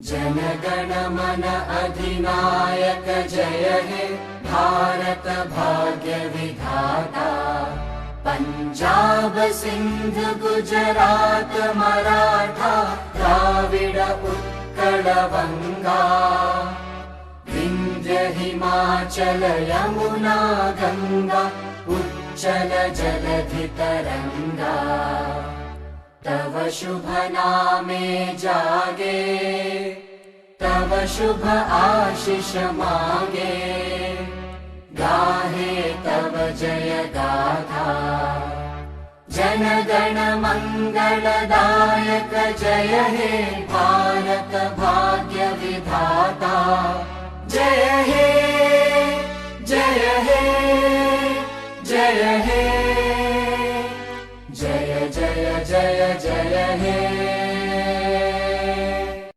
जनगण मन अधिनायक जय हे भारत भाग्य विधाता। पंजाब सिंध गुजरात मराठा द्राविड उत्कल बंगा। विंध्य हिमाचल यमुना गंगा उच्चल जलधि तरंगा। तव शुभ नामे जागे तव शुभ आशीष मांगे। गाहे तव जय गाथा जन गण मंगलदायक जय हे भारत भाग्य विधाता। जय हे जय हे जय हे जय जय जय जय हे।